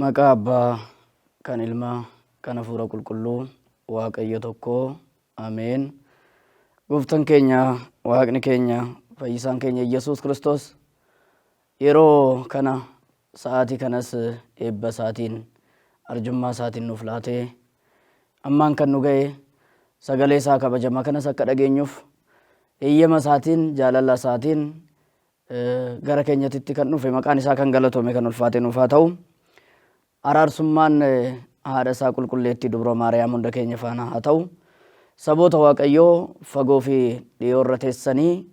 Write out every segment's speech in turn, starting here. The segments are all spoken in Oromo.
Maqaa Abbaa, kan Ilmaa, kan Hafuura Qulqulluu, Waaqayyo tokkoo, Ameen. Gooftaan keenya, Waaqni keenya, Fayyisaan keenya Yesuus Kiristoos yeroo kana sa'aatii kanas eebba isaatiin, arjummaa isaatiin nuuf laatee ammaan kan nu ga'e sagalee isaa kabajamaa kanas akka dhageenyuuf eeyyama isaatiin, jaalala isaatiin gara keenyatti kan dhufe maqaan isaa kan galatome kan ulfaate nuuf haa ta'u. Araarsummaan haadha isaa qulqulleettii Dubroo Maariyaam hunda keenya faana haa ta'u. Saboota Waaqayyoo fagoo fi dhiyoo irra teessanii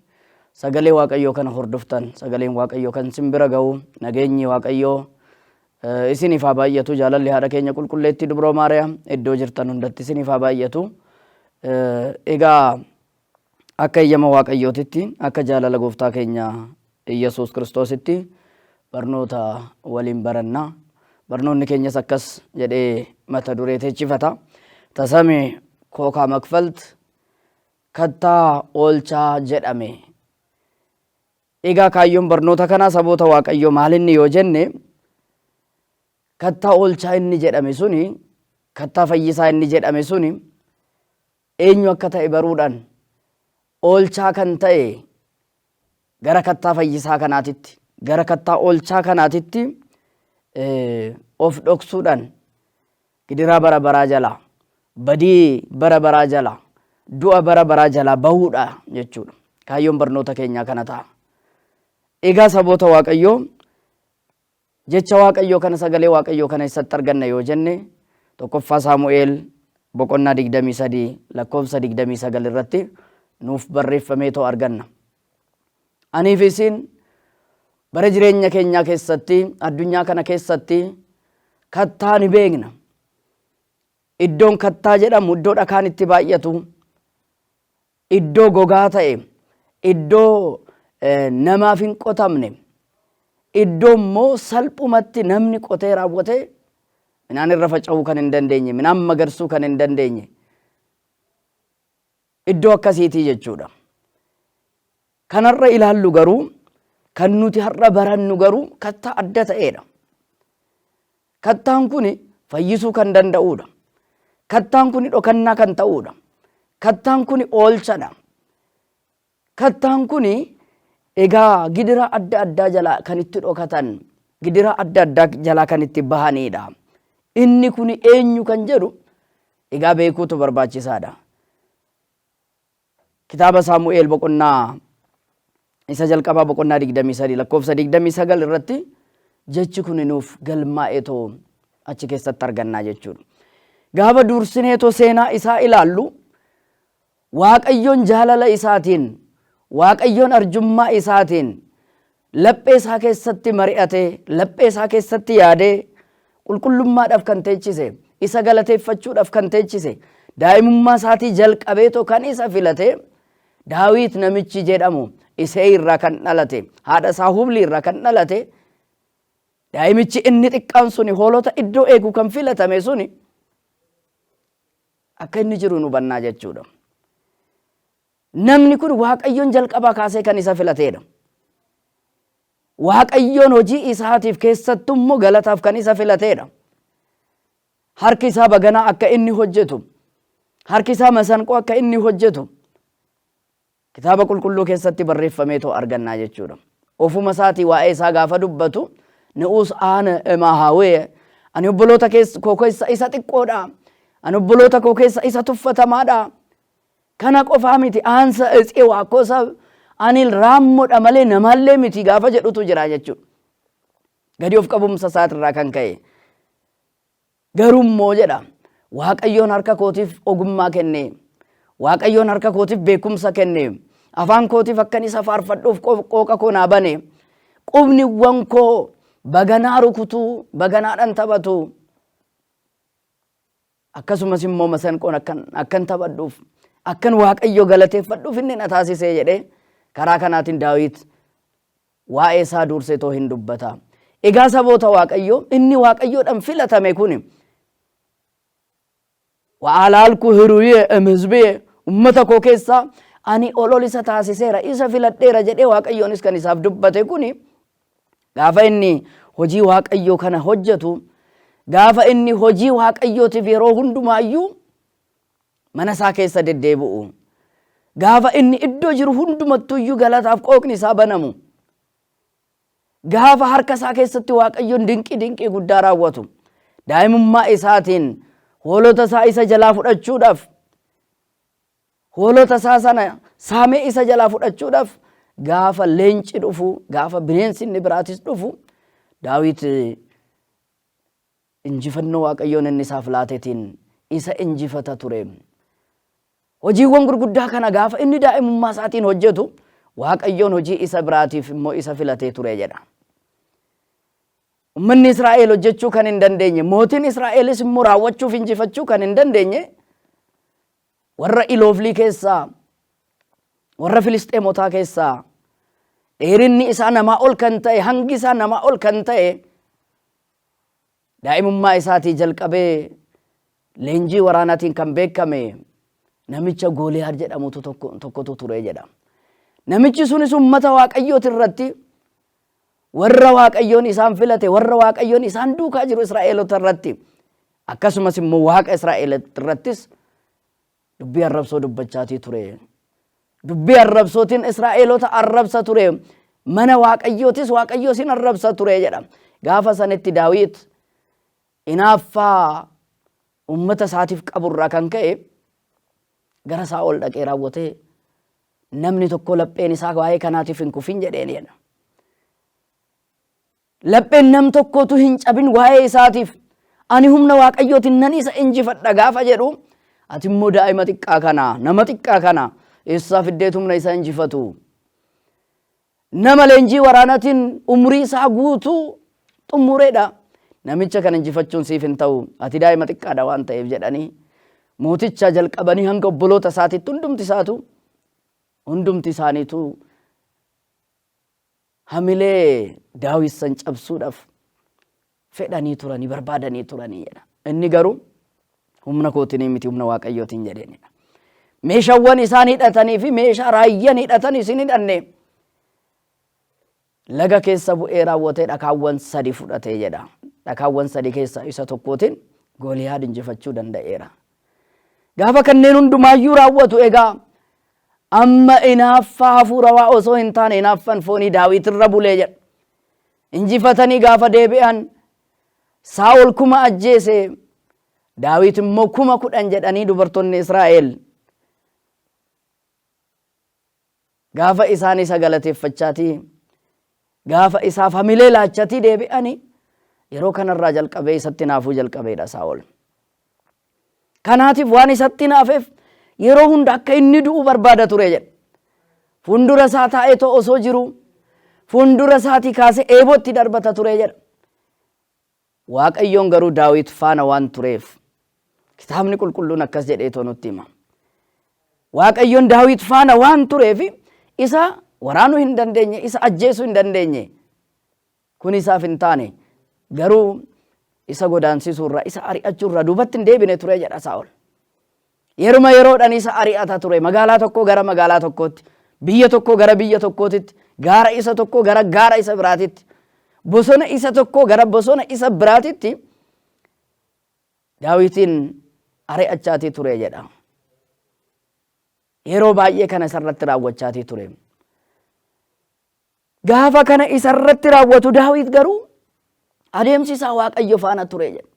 sagalee Waaqayyoo kana hordoftan, sagaleen Waaqayyoo kan isin bira ga'u, nageenyi Waaqayyoo isiniif haa baay'atu. Jaalalli haadha keenya qulqulleettii Dubroo Maariyaam iddoo jirtan hundatti isiniif haa baay'atu. Egaa akka eeyyama Waaqayyootitti, akka jaalala gooftaa keenya Yesuus Kiristoositti barnoota waliin baranna. Barnoonni keenyas akkas jedhee mata duree teechifata. Tasame kookaa makfalt kattaa oolchaa jedhame. Egaa kaayyoon barnoota kanaa saboota Waaqayyoo maalinni yoo jenne kattaa oolchaa inni jedhame suni, kattaa fayyisaa inni jedhame suni eenyu akka ta'e baruudhaan oolchaa kan ta'e gara kattaa fayyisaa kanaatitti, gara kattaa oolchaa kanaatitti of dhoksuudhaan gidiraa bara baraa jalaa, badii bara baraa jalaa, du'a bara baraa jalaa bahuudha jechuudha. Kaayyoon barnoota keenyaa kana ta'a. Egaa saboota Waaqayyoo jecha Waaqayyoo kana, sagalee Waaqayyoo kana eessatti arganna yoo jenne tokkoffaa Saamu'eel boqonnaa 23 lakkoofsa 29 irratti nuuf barreeffamee too arganna. Aniif isin bara jireenya keenyaa keessatti, addunyaa kana keessatti kattaa ni beekna. Iddoon kattaa jedhamu iddoo dhakaan itti baay'atu, iddoo gogaa ta'e, iddoo namaaf hin qotamne, iddoo immoo salphumatti namni qotee raawwate midhaan irra faca'uu kan hin dandeenye, midhaan magarsuu kan hin dandeenye iddoo akkasiitii jechuudha. Kanarra ilaallu garuu, kan nuti har'a barannu garuu kattaa adda ta'edha. Kattaan kun fayyisuu kan danda'udha. Kattaan kun dhokannaa kan ta'udha. Kattaan kun oolchadha. Kattaan kun egaa gidira adda addaa jalaa kan itti dhokatan, gidira adda addaa jalaa kan itti bahanidha. Inni kun eenyu kan jedhu egaa beekuutu barbaachisaadha. Kitaaba Saamu'eel boqonnaa isa jalqabaa boqonnaa 23 lakkoofsa 29 irratti jechi kun nuuf galmaa'eetoo achi keessatti argannaa jechuudha. Gaafa dursineetoo seenaa isaa ilaallu Waaqayyoon jaalala isaatiin, Waaqayyoon arjummaa isaatiin laphee isaa keessatti mari'atee, laphee isaa keessatti yaadee qulqullummaadhaaf kan teechise, isa galateeffachuudhaaf kan teechise, daa'imummaa isaatii jalqabeetoo kan isa filate Daawit namichi jedhamu Isee irraa kan dhalate, haadha isaa Hubli irraa kan dhalate, daa'imichi inni xiqqaan suni hoolota iddoo eegu kan filatame suni akka inni jiru nu hubannaa jechuudha. Namni kun Waaqayyoon jalqabaa kaasee kan isa filatedha. Waaqayyoon hojii isaatiif keessattuu immoo galataaf kan isa filatedha. Harki isaa baganaa akka inni hojjetu, harki isaa masanqoo akka inni hojjetu kitaaba qulqulluu keessatti barreeffameetoo argannaa jechuudha. Ofuma isaatii waa'ee isaa gaafa dubbatu nu'us aana maahawee, ani obboloota koo keessa isa xiqqoodha, ani obboloota koo keessa isa tuffatamaadha. Kana qofaa miti, aansa itsee waaqoosa ani raammoodha malee namaallee miti gaafa jedhutu jira jechuudha. Gadi of qabumsa isaatirraa kan ka'e. Garummoo jedha Waaqayyoon harka kootiif ogummaa kenne, Waaqayyoon harka kootiif beekumsa kenne, afaan kootiif akkan isa faarfadhuuf qooqa koo naa bane, qubniwwan koo baganaa rukutuu, baganaadhaan taphatu, akkasumas immoo masanqoon akkan taphadhuuf, akkan Waaqayyo galateeffadhuuf inni na taasisee jedhee karaa kanaatiin Daawit waa'ee isaa durseetoo hin dubbata. Egaa saboota Waaqayyoo inni Waaqayyoodhaan filatame kun wa'alaalku hiruyee hizbee ummata koo keessaa ani ol isa taasiseera, isa filadheera jedhee Waaqayyoonis kan isaaf dubbate kun gaafa inni hojii Waaqayyoo kana hojjetu gaafa inni hojii waaqayyootiif yeroo hundumaayyuu mana isaa keessa deddeebi'u, gaafa inni iddoo jiru hundumattuyyuu galataaf qooqni isaa banamu, gaafa harka isaa keessatti waaqayyoon dinqii guddaa raawwatu, daa'imummaa isaatiin hoolota isaa isa jalaa fudhachuudhaaf, hoolota isaa sana saamee isa jalaa fudhachuudhaaf gaafa leenci dhufu, gaafa bineensi inni biraatis dhufu, Daawit injifannoo waaqayyoon inni isaaf laatetiin isa injifata ture. Hojiiwwan gurguddaa kana gaafa inni daa'imummaa isaatiin hojjetu, waaqayyoon hojii isa biraatiif immoo isa filatee ture jedha. Ummanni Israa'el hojjechuu kan hin dandeenye, mootiin Israa'elis immoo raawwachuuf injifachuu kan hin dandeenye, warra Ilooflii keessaa, warra Filisxeemotaa keessaa, dheerinni isaa namaa ol kan ta'e, hangi isaa namaa ol kan ta'e, daa'imummaa isaatii jalqabee leenjii waraanaatiin kan beekame namicha Gooliyaad jedhamutu tokkotu ture jedha. Namichi sunis ummata waaqayyooti irratti, warra waaqayyoon isaan filate, warra waaqayyoon isaan duukaa jiru Israa'eelota irratti, akkasumas immoo waaqa Israa'el irrattis dubbii arrabsoo dubbachaatii ture. Dubbii arrabsootiin Israa'eelota arrabsa ture, mana waaqayyootis waaqayyoo isin arrabsa ture jedha. Gaafa sanitti Daawit hinaaffaa ummata isaatiif qaburraa kan ka'e gara Saa'ol dhaqee raawwatee, namni tokko lapheen isaa waa'ee kanaatiif hin kufin jedheen jedha. Lapheen nam tokkotu hin cabin waa'ee isaatiif, ani humna waaqayyootiin nan isa injifadha gaafa jedhu, ati immoo daa'ima xiqqaa kana, nama xiqqaa kana eessaa fiddeet humna isa injifatu? Nama leenjii waraanaatiin umrii isaa guutuu xumureedha. Namicha kan injifachuun siif hin ta'u, ati daa'ima xiqqaadha waan ta'eef jedhanii mooticha jalqabanii hanga obboloota isaatiitti hundumti isaaniitu hamilee Daawit san cabsuudhaaf fedhanii turanii, barbaadanii turanii jedha. Inni garuu humna kootiin miti, humna waaqayyootiin jedheenidha. Meeshaawwan isaan hidhatanii fi meeshaa raayyan hidhatan isin hidhanne, laga keessa bu'ee raawwatee dhakaawwan 3 fudhatee jedha. Dhakaawwan 3 keessaa isa tokkootiin Gooliyaad injifachuu danda'eera. Gaafa kanneen hundumaayyuu raawwatu, egaa amma hinaaffaa hafuurawaa osoo hin taane hinaaffaan foonii Daawit irra bulee jedha. Injifatanii gaafa deebi'an Saa'ol 1000 ajjeese, Daawit immoo 10,000 jedhanii dubartoonni Israa'el gaafa isaan isa galateeffachaatii, gaafa isaaf hamilee laachatii deebi'anii, yeroo kanarraa jalqabee isatti naafuu jalqabeedha Saa'ol. Kanaatiif waan isatti naafeef yeroo hunda akka inni du'u barbaada ture jedha. Fuuldura isaa taa'ee osoo jiru, fuuldura isaatii kaasee eebootti darbata ture jedha. Waaqayyoon garuu Daawit faana waan tureef, kitaabni qulqulluun akkas jedhee nutti hima. Waaqayyoon Daawit faana waan tureef isa waraanuu hin dandeenye, isa ajjeesuu hin dandeenye. Kun isaaf hin taane, garuu isa godaansisuurraa, isa ari'achuurraa duubatti hin deebine ture jedha Saa'ol. Yeroodhaan isa ari'ata ture, magaalaa tokkoo gara magaalaa tokkootti, biyya tokkoo gara biyya tokkootitti, gaara isa tokkoo gara gaara isa biraatitti, bosona isa tokkoo gara bosona isa biraatitti Daawitiin ari'achaatii ture jedha. Yeroo baay'ee kana isarratti raawwachaatii ture. Gaafa kana isarratti raawwatu Daawit garuu adeemsi isaa Waaqayyo faana ture jedha.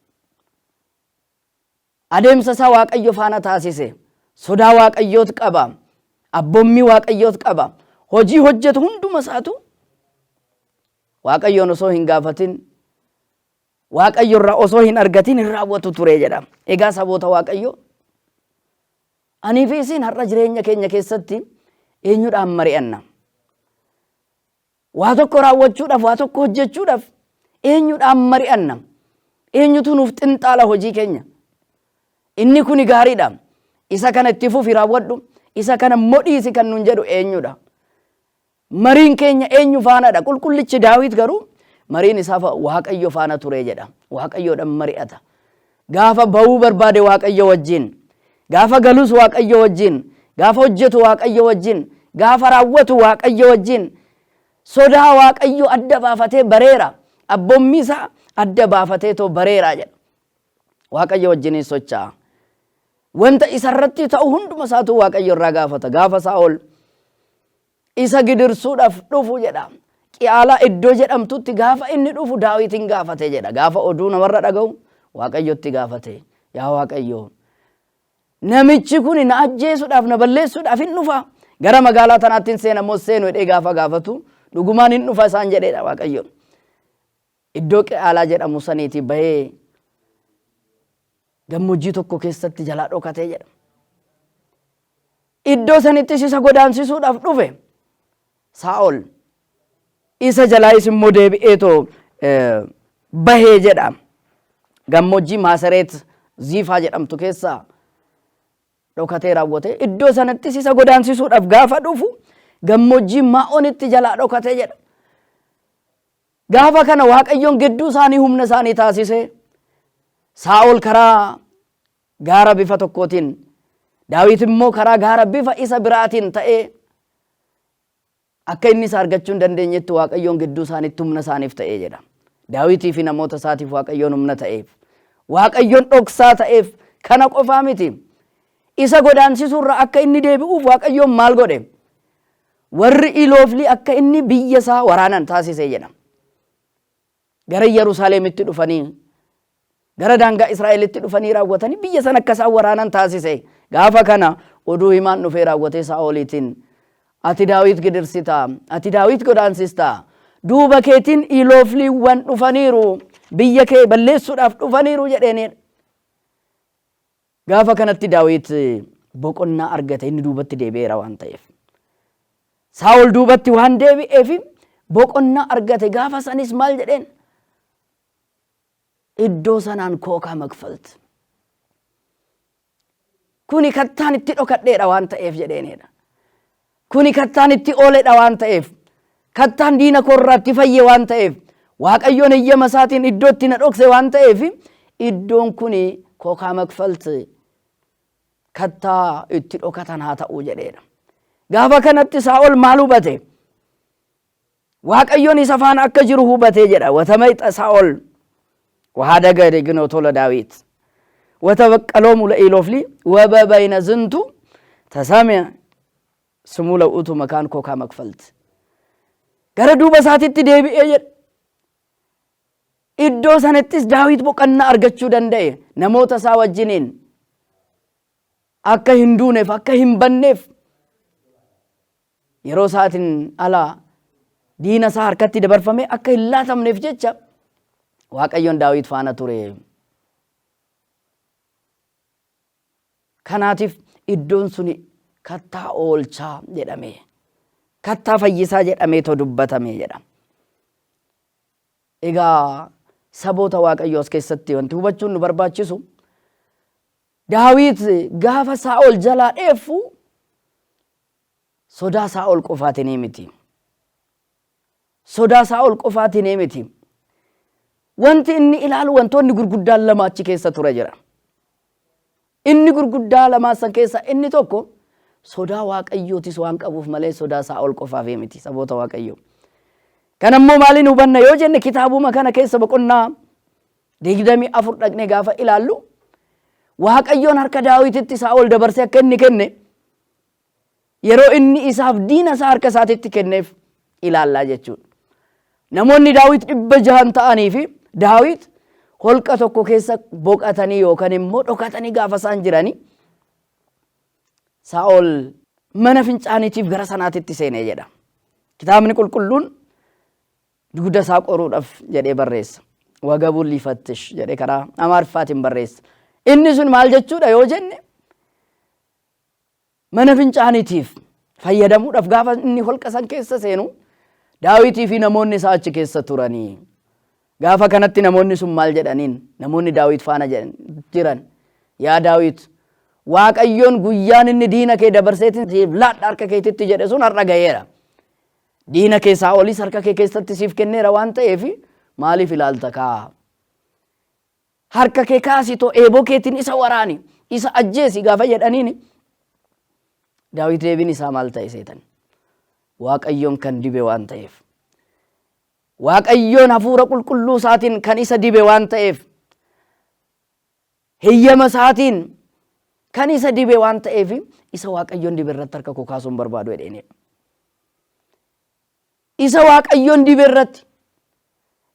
Adeemsa isaa Waaqayyo faana taasise. Sodaa Waaqayyoot qaba, abboommii Waaqayyoot qaba. Hojii hojjetu hunduma isaatu Waaqayyoon osoo hin gaafatin, Waaqayyo irraa osoo hin argatin hin raawwatu ture jedha. Egaa saboota Waaqayyo, anii fi isin har'a jireenya keenya keessatti eenyudhaan mari'anna? Waa tokko raawwachuudhaaf, waa tokko hojjechuudhaaf eenyudhaan mari'anna? Eenyutu nuuf xinxaala hojii keenya? Inni kuni gaariidha, isa kana itti fufi raawwadhu, isa kana modhiisi kan nun jedhu eenyudha? Mariin keenya eenyu faanadha? Qulqullichi Daawit garuu mariin isaa Waaqayyo faana ture jedha. Waaqayyoodhaan mari'ata. Gaafa bahuu barbaade Waaqayyo wajjin, gaafa galus Waaqayyo wajjin, gaafa hojjetu Waaqayyo wajjin, gaafa raawwatu Waaqayyo wajjin, sodaa Waaqayyo adda baafatee bareera, abboommii isaa adda baafatee bareera jedha. Waaqayyo wajjin socho'a. Wanta isarratti ta'u hunduma isaatu Waaqayyo irraa gaafata. Gaafa Saa'ol isa gidirsuudhaaf dhufu jedha. Qiyaalaa iddoo jedhamtutti gaafa inni dhufu Daawitin gaafate jedha. Gaafa oduu namarra dhaga'u Waaqayyotti gaafate. Yaa Waaqayyo, namichi kun na ajjeesuudhaaf na balleessuudhaaf hin dhufa. Gara magaalaa tanaatti hin seenamoo seenu jedhee gaafa gaafatu dhugumaan hin dhufa isaan jedheedha Waaqayyo. Iddoo Qiyaalaa jedhamu saniitii bahee gammoojjii tokko keessatti jalaa dhokatee jedha. Iddoo sanittis isa godaansisuudhaaf dhufe Saa'ol isa jalaayis immoo deebi'eetoo bahee jedha. Gammoojjii Maasareet Ziifaa jedhamtu keessaa dhokatee raawwate. Iddoo sanattis isa godaansisuudhaaf gaafa dhufu gammoojjii Maa'oonitti jalaa dhokatee jedha. Gaafa kana Waaqayyoon gidduu isaanii humna isaanii taasise. Saa'ol karaa gaara bifa tokkootiin, Daawit immoo karaa gaara bifa isa biraatiin ta'ee akka inni isa argachuu hin dandeenyetti Waaqayyoon gidduu isaaniitti humna isaaniif ta'ee jedha. Daawitii fi namoota isaatiif Waaqayyoon humna ta'eef, Waaqayyoon dhoksaa ta'eef kana qofaa miti. Isa godaansisuurra akka inni deebi'uuf Waaqayyoon maal godhe? Warri Ilooflii akka inni biyya isaa waraanan taasise jedha. Gara Yerusaalemitti dhufanii, gara daangaa Israa'elitti dhufanii raawwatanii biyya sana akka isaan waraanan taasise. Gaafa kana oduu himaan dhufee raawwatee Saa'oliitiin, ati Daawit gidirsitaa, ati Daawit godaansistaa, duuba keetiin Iloofliiwwan dhufaniiru, biyya kee balleessuudhaaf dhufaniiru jedheenidha. Gaafa kanatti Daawit boqonnaa argate, inni duubatti deebi'eera waan ta'eef. Saa'ol duubatti waan deebi'eef boqonnaa argate. Gaafa sanis maal jedheen? Iddoo sanaan kookaa makfalti. Kuni kattaan itti dhokadheedha waan ta'eef jedheenidha. Kuni kattaan itti ooledha waan ta'eef, kattaan diina koorraatti fayye waan ta'eef, Waaqayyoon eeyyama isaatiin iddoo itti na dhokse waan ta'eef, iddoon kuni kookaa makfalti, kattaa itti dhokatan haa ta'uu jedheedha. Gaafa kanatti Saa'ol maal hubate? Waaqayyoon isa faana akka jiru hubatee jedha. Watamayxa Saa'ol وهذا جنو طول داويد وتبقلهم لإلوفلي وبين زنتو تسامع سمولا أوتو مكان كوكا مكفلت قردو بساتي تدبي أجر إدو سنتس داويد بقنا أرجتشو دندي نموت ساوى الجنين أكا هندونف أكا هنبنف يرو ساتين على دينا سهر كتي دبر فمي أكا إلا تمنف جتشا Waaqayyoon Daawit faana ture. Kanaatiif iddoon suni kattaa oolchaa jedhame, kattaa fayyisaa jedhamee too dubbatame jedha. Egaa saboota Waaqayyoo as keessatti wanti hubachuun nu barbaachisu, Daawit gaafa Saa'ol jalaa dheeffu sodaa Saa'ol qofaatiin miti. Sodaa Saa'ol qofaatiin miti. Wanti inni ilaalu wantoonni gurguddaan lama achi keessa ture jira. Inni gurguddaa lama san keessa inni tokko sodaa Waaqayyootis waan qabuuf malee sodaa Saa'ol qofaaf miti saboota Waaqayyoo. Kanammoo maaliin hubanna yoo jenne kitaabuma kana keessa boqonnaa 24 dhaqnee gaafa ilaallu Waaqayyoon harka Daawititti Saa'ol dabarsee akka inni kenne yeroo inni isaaf diina isaa harka isaatitti kenneef ilaallaa jechuudha. Namoonni Daawit 600 ta'anii fi Daawit holqa tokko keessa boqatanii yookaan immoo dhokatanii gaafa isaan jiranii Saa'ol mana fincaaniitiif gara sanaatitti seenee jedha. Kitaabni qulqulluun dugda isaa qoruudhaaf jedhee barreessa. Wagabuun lifattish jedhee karaa Amaariffaatiin barreessa. Inni sun maal jechuudha yoo jenne mana fincaaniitiif fayyadamuudhaaf gaafa inni holqa san keessa seenu Daawitii fi namoonni isaa achi keessa turanii. Gaafa kanatti namoonni sun maal jedhaniin? Namoonni Daawit faana jiran, yaa Daawit, Waaqayyoon guyyaan inni diina kee dabarseetiin siif laadha harka keetitti jedhe sun har'a gaheera. Diina kee Saa'olis harka kee keessatti siif kenneera waan ta'eef maaliif ilaalta kaa? Harka kee kaasitoo eeboo keetiin isa waraani, isa ajjeesi gaafa jedhaniin Daawit deebiin isaa maal ta'e seetan? Waaqayyoon kan dibe waan ta'eef, Waaqayyoon hafuura qulqulluu isaatiin kan isa dibe waan ta'eef, heeyyama isaatiin kan isa dibe waan ta'eef isa Waaqayyoon dibe irratti harka koo kaasuun barbaadu jedheen. Isa Waaqayyoon dibe irratti,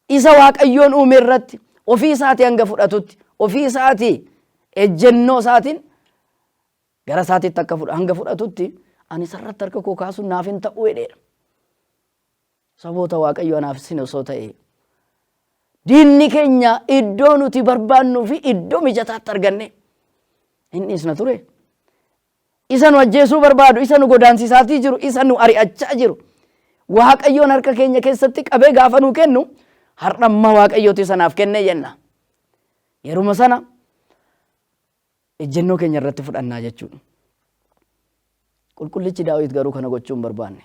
isa Waaqayyoon uume irratti ofii isaatii hanga fudhatutti, ofii isaatii ejjennoo isaatiin gara isaatiitti akka hanga fudhatutti ani isarratti harka koo kaasuun naaf hin ta'u jedheera. Saboota Waaqayyoo anaaf isin osoo ta'e diinni keenya iddoo nuti barbaannuu fi iddoo mijataatti arganne inni isna ture. Isa nu ajjeesuu barbaadu, isa nu godaansiisaatii jiru, isa nu ari'achaa jiru. Waaqayyoon harka keenya keessatti qabee gaafa nu kennu har'amma Waaqayyooti sanaaf kenne jenna. Yeruma sana ejjennoo keenya irratti fudhannaa jechuudha. Qulqullichi Daawit garuu kana gochuu hin barbaanne.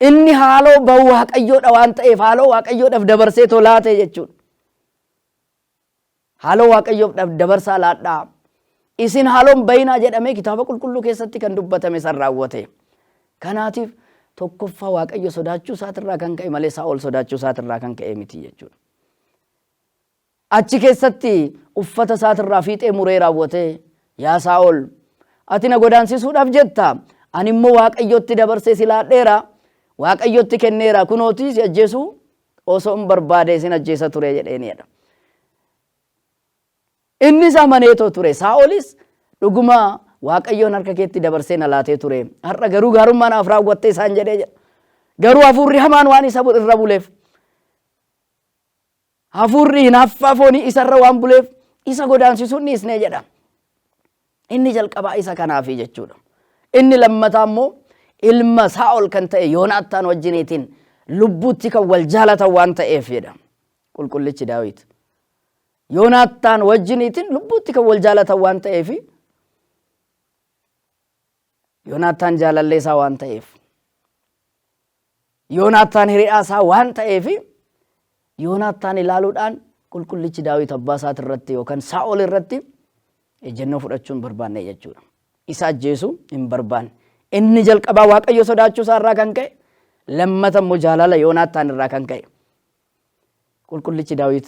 Inni haaloo bahu Waaqayyoodha waan ta'eef haaloo Waaqayyoodhaaf dabarsee tolaate jechuudha. Haaloo Waaqayyoodhaaf dabarsaa laadhaa. Isin haaloon bayinaa jedhamee kitaaba qulqulluu keessatti kan dubbatame san raawwate. Kanaatiif tokkoffaa Waaqayyo sodaachuu isaatirraa kan ka'e malee Saa'ol sodaachuu isaatirraa kan ka'e miti jechuudha. Achi keessatti uffata isaatirraa fiixee muree raawwate. Yaa Saa'ol, ati na godaansisuudhaaf jetta, ani immoo Waaqayyotti dabarsee si laadheera, Waaqayyotti kenneera, kunootii si ajjeesuu osoo hin barbaade sin ajjeesa ture jedheenidha. Innis amaneetoo ture. Saa'olis dhuguma Waaqayyoon harka keetti dabarsee na laatee ture. Har'a garuu gaarummaa naaf raawwattee isaan jedhee jedha. Garuu hafuurri hamaan waan isa irra buleef, hafuurri hinaaffaa foonii isarra waan buleef isa godaansisuun dhiisnee jedha. Inni jalqabaa isa kanaafi jechuudha. Inni lammataa immoo ilma Saa'ol kan ta'e Yoonaataan wajjiniitiin lubbuutti kan wal jaalatan waan ta'eef jedha qulqullichi Daawit. Yoonaataan wajjiniitiin lubbuutti kan wal jaalatan waan ta'eef, Yoonaataan jaalallee isaa waan ta'eef, Yoonaataan hiriyaa isaa waan ta'eef, Yoonaataan ilaaluudhaan qulqullichi Daawit abbaa isaati irratti yookaan Saa'ol irratti ejjennoo fudhachuu hin barbaanne jechuudha. Isa ajjeesuu hin barbaanne. Inni jalqabaa Waaqayyo sodaachuu isaa irraa kan ka'e, lammata immoo jaalala Yoonaataan irraa kan ka'e. Qulqullichi Daawit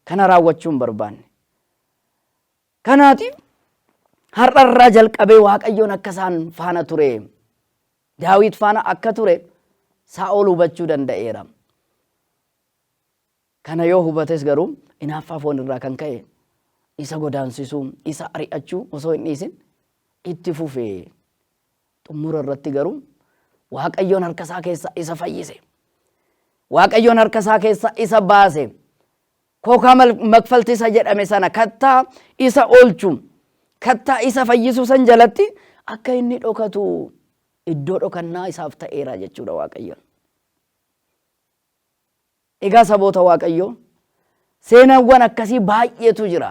kana raawwachuu hin barbaanne. Kanaatiif har'a irraa jalqabee Waaqayyoon akka isaan faana ture, Daawit faana akka ture Saa'ol hubachuu danda'eera. Kana yoo hubates garuu hinaaffaa foon irraa kan ka'e isa godaansisuu, isa ari'achuu osoo hin dhiisin itti fufee. Xumura irratti garuu Waaqayyoon harka isaa keessa isa fayyise. Waaqayyoon harka isaa keessa isa baase. Kookaa makfaltisa jedhame sana kattaa isa oolchu, kattaa isa fayyisu san jalatti akka inni dhokatu iddoo dhokannaa isaaf ta'eera jechuudha Waaqayyoon. Egaa saboota Waaqayyoo seenaawwan akkasii baay'eetu jira.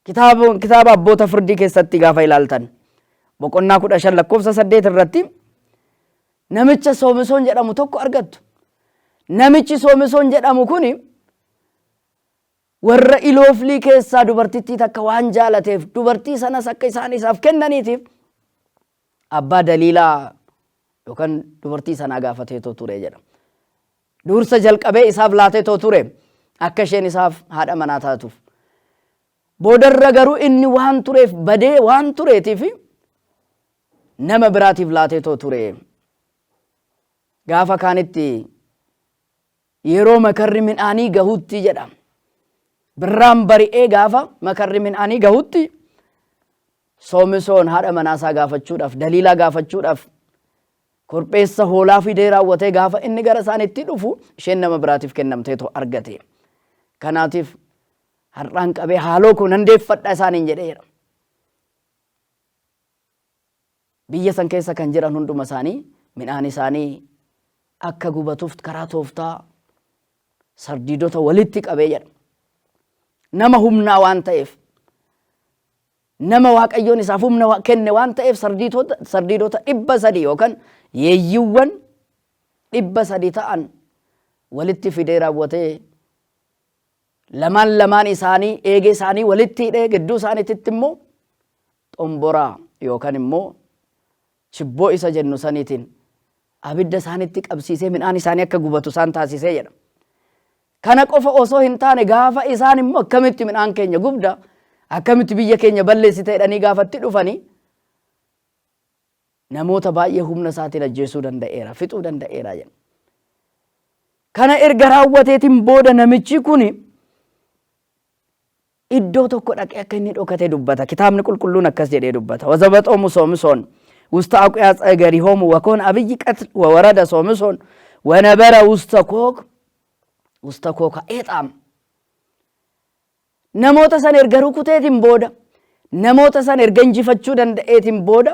Kitaaba abboota firdii keessatti gaafa ilaaltan boqonnaa 15 lakkoofsa 8 irratti namicha Soomisoon jedhamu tokko argattu. Namichi Soomisoon jedhamu kuni warra Ilooflii keessaa dubartittii takka waan jaalateef dubartii sanas akka isaan isaaf kennaniitiif abbaa Daliilaa yookaan dubartii sanaa gaafateetoo ture jedha. Dursa jalqabee isaaf laateetoo ture akka isheen isaaf haadha manaa taatuuf. Boodarra garuu inni waan tureef badee waan tureetiif nama biraatiif laateetoo ture. Gaafa kaanitti yeroo makarri midhaanii gahutti jedha. Birraan bari'ee gaafa makarri midhaanii gahutti Soomisoon haadha manaasaa gaafachuudhaaf, Daliilaa gaafachuudhaaf korbeessa hoolaa fidee raawwatee gaafa inni gara isaanitti dhufu isheen nama biraatiif kennamteetoo argate. Kanaatiif har'aan qabee haaloo kun handeeffadha isaaniin jedheera. Biyya san keessa kan jiran hunduma isaanii midhaan isaanii akka gubatuuf karaa tooftaa sardiidota walitti qabee jedha. Nama humnaa waan ta'eef, nama Waaqayyoon isaaf humna kenne waan ta'eef sardiidota 300 yookaan yeeyyiiwwan 300 ta'an walitti fidee raawwatee lamaan isaanii eegee isaanii walitti hidhee gidduu isaaniitti immoo xomboraa yookaan immoo chibboo isa jennu saniitiin abidda isaanitti qabsiisee midhaan isaanii akka gubatu isaan taasisee jedha. Kana qofa osoo hin taane gaafa isaan immoo akkamitti midhaan keenya gubda, akkamitti biyya keenya balleessite jedhanii gaafatti dhufanii namoota baay'ee humna isaatiin ajjeesuu danda'eera, fixuu danda'eera jedha. Kana erga raawwateetiin booda namichi kun iddoo tokko dhaqee akka inni dhokate dubbata. Kitaabni qulqulluun akkas jedhee dubbata. Wazabaxoomu Soomsoon ውስተ አቁያጸ ገሪሆሙ ወኮን አብይ ቀትል ወወረደ ሶምሶን ወነበረ ውስተ ኮከ ኤጣም namoota san erga rukuteetiin booda, namoota san erga injifachuu danda'eetiin booda,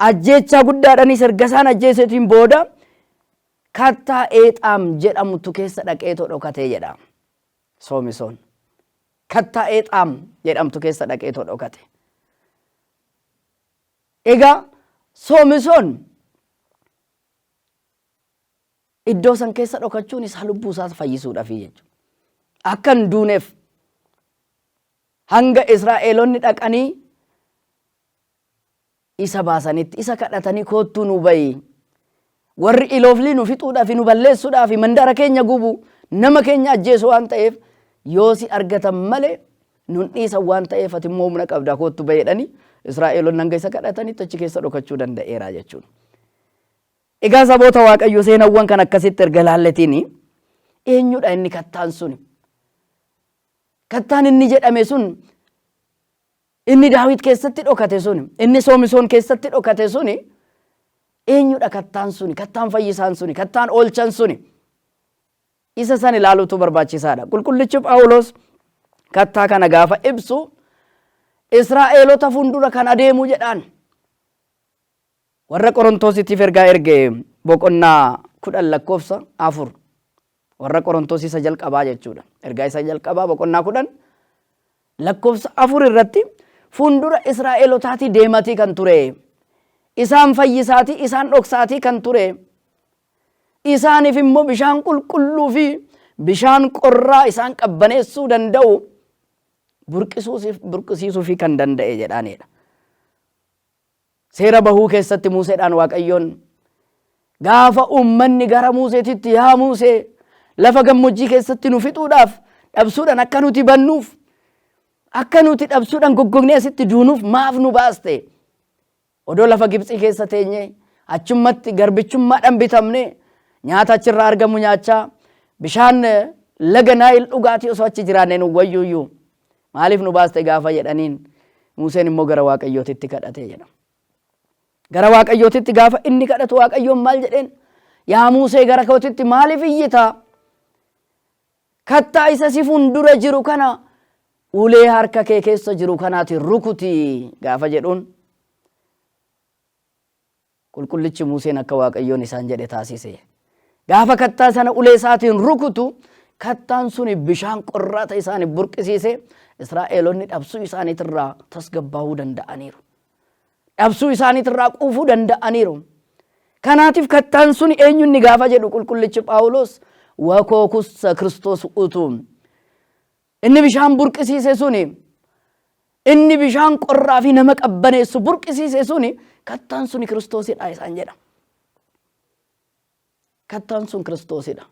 ajjeechaa guddaadhanis erga isaan ajjeeseetiin booda kattaa eexaam jedhamtu keessa dhaqeetoo dhokatee jedha Soomsoon. Kattaa eexaam jedhamtu keessa dhaqeetoo dhokate. Egaa Soomsoon iddoo san keessa dhokachuun isaa lubbuu isaa fayyisuudhaaf jechuudha. Akka hin duuneef hanga Israa'eloonni dhaqanii isa baasanitti isa kadhatanii koottuu nu ba'i. Warri ilooflii nu fixuudhaaf nu balleessuudhaaf mandara keenya gubu nama keenya ajjeesu waan ta'eef yoo si argatan malee nun dhiisa waan ta'eef ati immoo humna qabdaa koottuu ba'i jedhanii Israa'eloonni hanga isa kadhatanii achi keessa dhokachuu danda'eera jechuudha. Egaa saboota Waaqayyo seenawwan kan akkasitti erga laalletiin eenyudha inni kattaan suni? Kattaan inni jedhame sun inni Daawit keessatti dhokate suni, inni Soomsoon keessatti dhokate suni eenyudha kattaan suni? Kattaan fayyisaan suni, kattaan oolchan suni? Isa san ilaaluutu barbaachisaadha. Qulqullichi Phaawulos kattaa kana gaafa ibsu Israa'eelota fuuldura kan adeemu jedhaan. Warra Qorontositiif ergaa ergee boqonnaa 10:4 warra Qorontos isa jalqabaa jechuudha. Ergaa isa jalqabaa boqonnaa 10:4 irratti fuuldura Israa'eelotaatii deematii kan ture. Isaan fayyisaatii, isaan dhoksaatii kan ture. Isaaniif immoo bishaan qulqulluu fi bishaan qorraa isaan qabbaneessuu danda'u burqisiisuu fi kan danda'e jedhaanidha. Seera bahuu keessatti Museedhaan Waaqayyoon gaafa uummanni gara Museetitti yaa Musee lafa gammoojjii keessatti nu fixuudhaaf dhabsuudhaan akka nuti bannuuf akka nuti dhabsuudhaan goggognee asitti duunuuf maaf nu baaste? Odoo lafa Gibxii keessa teenye achummatti garbichummaadhaan bitamne nyaata achirraa argamu nyaachaa bishaan laga Naayil dhugaatii osoo achi jiraanne nu wayyuyyuu maaliif nu baaste gaafa jedhaniin Museen immoo gara Waaqayyootitti kadhatee jedha. Gara Waaqayyootitti gaafa inni kadhatu Waaqayyoon maal jedheen? Yaa Musee gara kootitti maaliif iyyitaa? Kattaa isa si fuuldura jiru kana ulee harka kee keessa jiru kanaatiin rukuti gaafa jedhuun qulqullichi Museen akka Waaqayyoon isaan jedhe taasise. Gaafa kattaa sana ulee isaatiin rukutu kattaan suni bishaan qorraata isaanii burqisiise Israa'eloonni dhabsuu isaaniitirraa tasgabbaa'uu danda'aniiru. Dhabsuu isaaniitirraa quufuu danda'aniiru. Kanaatiif kattaan suni eenyunni gaafa jedhu qulqullichi Phaawulos wakookussa Kiristoos utuu. Inni bishaan burqisiise suni, inni bishaan qorraa fi nama qabbaneessu burqisiise suni kattaan suni Kiristoosidha isaan jedha. Kattaan sun Kiristoosidha.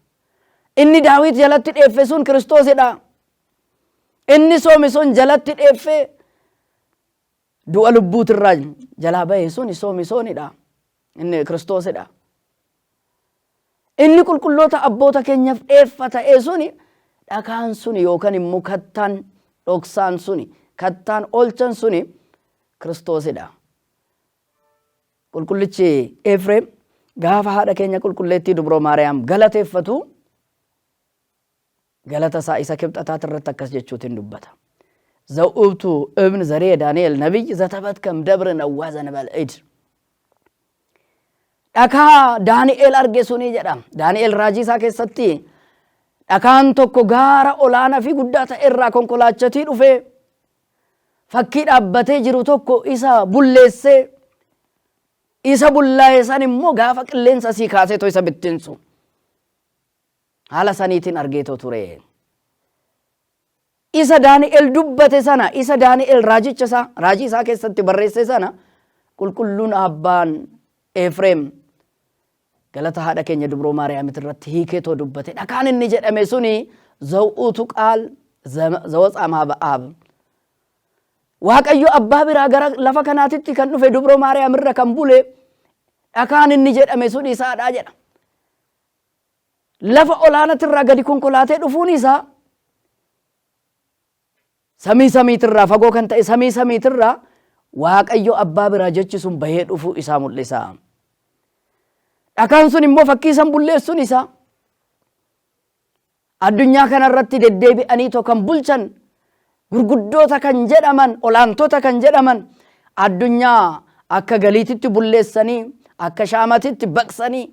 Inni Daawit jalatti dheeffe sun Kiristoosidha. Inni Soomsoon jalatti dheeffe du'a lubbuutirraa jalaa bahe suni Soomsoonidha. Inni Kiristoosidha. Inni qulqulloota abboota keenyaaf dheeffa ta'e suni dhakaan suni yookaan immoo kattaan dhoksaan suni kattaan oolchan suni Kiristoosidha. Qulqullichi Efreem gaafa haadha keenya qulqulleettii Dubroo Maariyaam galateeffatu galata isaa isa kibxataa irratti akkas jechuutiin dubbata. Za'ubtu ibn zaree Daani'el nabiyyi zatabat kam dabrin awwaazan bal'id. Dhakaa Daani'el arge suni jedha. Daani'el raajii isaa keessatti dhakaan tokko gaara olaanaa fi guddaa ta'e irraa konkolaachatii dhufee fakkii dhaabbatee jiru tokko isa bulleessee isa bullaa'e san immoo gaafa qilleensa sii kaasee too isa bittinsu. Haala saniitiin argeetoo ture. Isa Daani'el dubbate sana, isa Daani'el raajii isaa keessatti barreesse sana qulqulluun abbaan Efreem galata haadha keenya dubroo maariyaamit irratti hiikeetoo dubbate dhakaan inni jedhame suni zaw'uutu qaal zawatsamaa ba'aab waaqayyo abbaa biraa gara lafa kanaatitti kan dhufe dubroo maariyaam irra kan bule dhakaan inni jedhame suni isaadhaa jedha. Lafa olaanatirraa gadi konkolaatee dhufuun isaa samii samiitirraa fagoo kan ta'e samii samiitirraa waaqayyo abbaa biraa jechi sun bahee dhufuu isaa mul'isa. Dhakaan sun immoo fakkii san bulleessuun isaa addunyaa kanarratti deddeebi'anii kan bulchan gurguddoota kan jedhaman olaantota kan jedhaman addunyaa akka galiititti bulleessanii akka shaamatitti baqsanii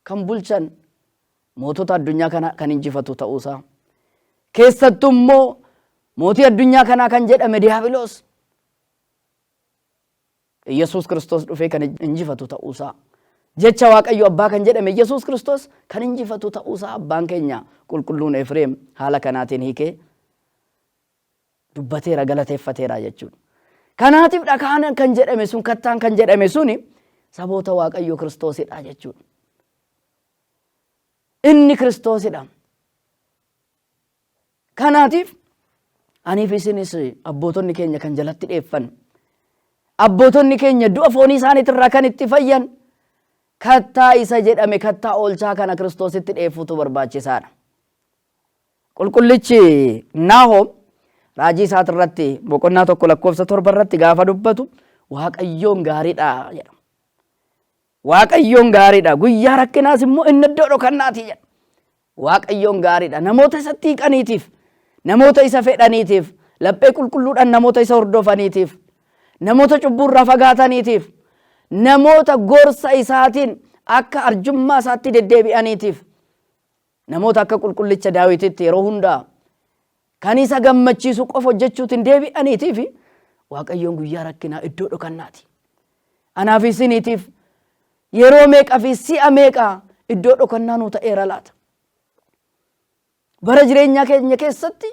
kan bulchan mootota addunyaa kana kan injifatu ta'uusaa. Keessattuu immoo mootii addunyaa kanaa kan jedhame diiyaabiloos Yesuus Kiristoos dhufee kan injifatu ta'uusaa. Jecha waaqayyo abbaa kan jedhame Yesuus Kiristoos kan injifatu ta'uusaa abbaan keenya qulqulluun Efreem haala kanaatiin hiikee dubbateera galateeffateera jechuudha. Kanaatiif dhakaan kan jedhame sun kattaan kan jedhame suni saboota waaqayyo Kiristoosidha jechuudha. Inni Kiristoosidha. Kanaatiif aniif isinis abbootonni keenya kan jalatti dheeffan abbootonni keenya du'a foonii isaaniitirraa kan itti fayyan kattaa isa jedhame kattaa oolchaa kana Kiristoositti dheeffutu barbaachisaadha. Qulqullichi Naahom raajii isaatirratti boqonnaa 1:7 irratti gaafa dubbatu waaqayyoon gaariidha jedha. Waaqayyoon gaariidha guyyaa rakkinaas immoo inni iddoo dhokannaati jedha. Waaqayyoon gaariidha namoota isatti hiiqaniitiif namoota isa fedhaniitiif laphee qulqulluudhaan namoota isa hordofaniitiif namoota cubburraa fagaataniitiif namoota gorsa isaatiin akka arjummaa isaatti deddeebi'aniitiif namoota akka qulqullicha Daawititti yeroo hundaa kan isa gammachiisu qofa hojjechuutiin deebi'aniitiif waaqayyoon guyyaa rakkinaa iddoo dhokannaati. Anaaf isiniitiif yeroo meeqa fi si'a meeqa iddoo dhokannaa nu ta'eera laata? Bara jireenyaa keenya keessatti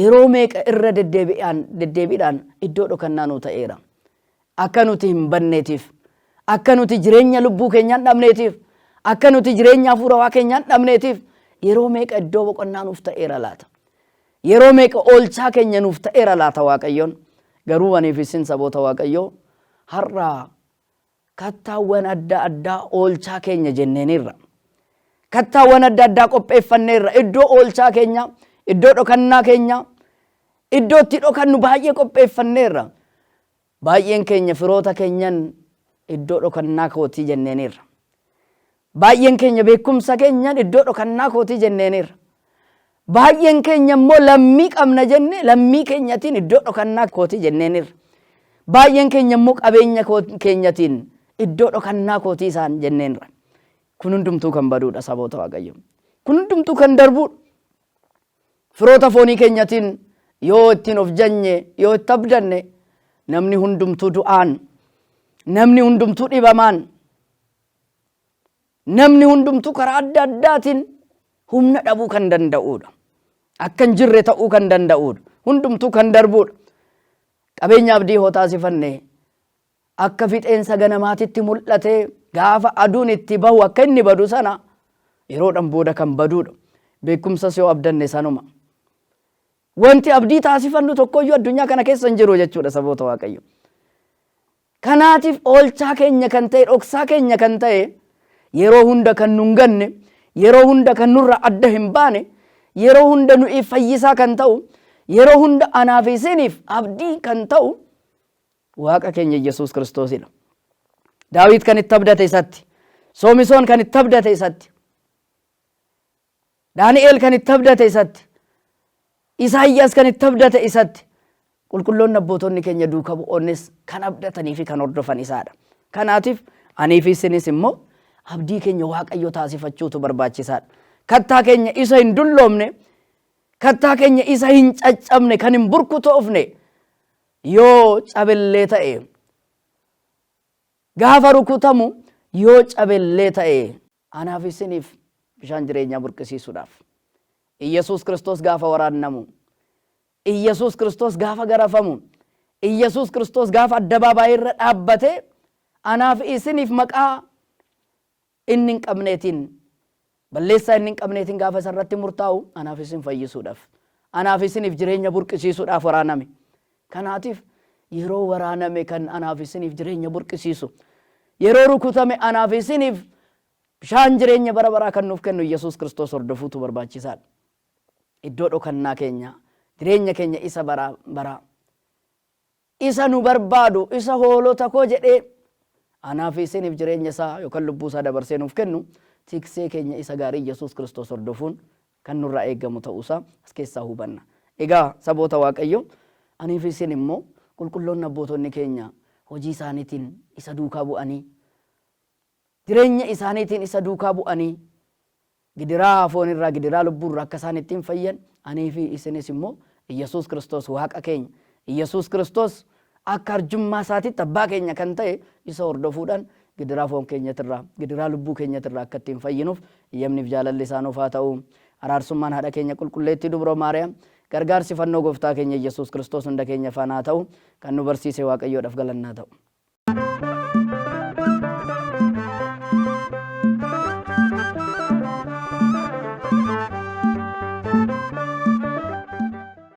yeroo meeqa irra deddeebiidhaan iddoo dhokannaa nu ta'eera. Akka nuti hin banneetiif, akka nuti jireenya lubbuu keenyaan dhabneetiif, akka nuti jireenya hafuurawaa keenyaan dhabneetiif yeroo meeqa iddoo boqonnaa nuuf ta'eera laata? Yeroo meeqa oolchaa keenya nuuf ta'eera laata waaqayyoon? Garuu aniif isin saboota waaqayyoo har'aa kattaawwan adda addaa oolchaa keenya jenneeniirra. Kattaawwan adda addaa qopheeffanneerra iddoo oolchaa keenya, iddoo dhokannaa keenya, iddoo itti dhokannu baay'ee qopheeffanneerra. Baay'een keenya firoota keenyan iddoo dhokannaa kootii jenneeniirra. Baay'een keenya beekumsa keenyan iddoo dhokannaa kootii jenneeniirra. Baay'een keenya immoo lammii qabna jenne lammii keenyatiin iddoo dhokannaa kootii jenneeniirra. Baay'een keenya immoo qabeenya keenyatiin iddoo dhokannaa kootii isaan jenneenirra. Kun hundumtuu kan baduudha saboota waaqayyo. Kun hundumtuu kan darbuudha. Firoota foonii keenyatiin yoo ittiin of janye yoo itti abdanne namni hundumtuu du'aan, namni hundumtuu dhibamaan, namni hundumtuu karaa adda addaatiin humna dhabuu kan danda'uudha. Akka hin jirre ta'uu kan danda'uudha. Hundumtuu kan darbuudha. Qabeenya abdii hoo taasifanne akka fixeensa ganamaatitti mul'atee gaafa aduun itti bahu akka inni badu sana yeroodhaan booda kan baduudha. Beekumsas yoo abdanne sanuma. Wanti abdii taasifannu tokkoyyuu addunyaa kana keessa hin jiru jechuudha saboota waaqayyo. Kanaatiif oolchaa keenya kan ta'e, dhoksaa keenya kan ta'e, yeroo hunda kan nu hin ganne, yeroo hunda kan nurra adda hin baane, yeroo hunda nu'iif fayyisaa kan ta'u, yeroo hunda anaaf isiniif abdii kan ta'u Waaqa keenya Yesuus Kiristoosidha. Daawit kan itti abdate isatti, Soomisoon kan itti abdate isatti, Daani'eel kan itti abdate isatti, Isaayyaas kan itti abdate isatti, qulqulloonni abbootonni keenya duuka bu'oonnis kan abdatanii fi kan hordofan isaadha. Kanaatiif anii fi isinis immoo abdii keenya Waaqayyo taasifachuutu barbaachisaadha. Kattaa keenya isa hin dulloomne, kattaa keenya isa hin caccabne, kan hin burkutoofne yoo cabellee ta'e, gaafa rukutamu yoo cabellee ta'e, anaaf isiniif bishaan jireenyaa burqisiisuudhaaf. Iyyasuus Kiristoos gaafa waraannamu, Iyyasuus Kiristoos gaafa garafamu, Iyyasuus Kiristoos gaafa addabaabaayii irra dhaabbate anaaf isiniif maqaa inni hin qabneetiin balleessaa inni hin qabneetiin gaafa isarratti murtaa'u anaaf isin fayyisuudhaaf anaaf isiniif jireenya burqisiisuudhaaf waraaname. Kanaatiif yeroo waraaname kan anaaf isiniif jireenya burqisiisu yeroo rukutame anaaf isiniif bishaan jireenya bara baraa kan nuuf kennu Yesuus Kiristoos hordofuutu barbaachisaadha. Iddoo dhokannaa keenya jireenya keenya isa bara isa nu barbaadu isa hoolota koo jedhee anaaf isiniif jireenya isaa yookaan lubbuu isaa dabarsee nuuf kennu tiksee keenya isa gaarii Yesuus Kiristoos hordofuun kan nurraa eegamu ta'uusaa as keessaa hubanna. Egaa saboota Waaqayyo aniif isin immoo qulqulloonni abbootonni keenya hojii isaaniitiin isa duukaa bu'anii jireenya isaaniitiin isa duukaa bu'anii gidiraa foonirraa gidiraa lubbuurraa akka isaan ittiin fayyan aniif isinis immoo Yesuus Kiristoos Waaqa keenya Yesuus Kiristoos akka arjummaa isaatiitti abbaa keenya kan ta'e isa hordofuudhaan gidiraa foon keenyatirraa gidiraa lubbuu keenyatirraa akka ittiin fayyinuuf eeyyamniif jaalalli isaanuuf haa ta'u. Araarsummaan haadha keenya qulqulleettii dubroo Maariyaam gargaarsi fannoo gooftaa keenya Yesuus Kiristoos hunda keenya faana haa ta'u. Kan nu barsiise Waaqayyoodhaaf galannaa ta'u.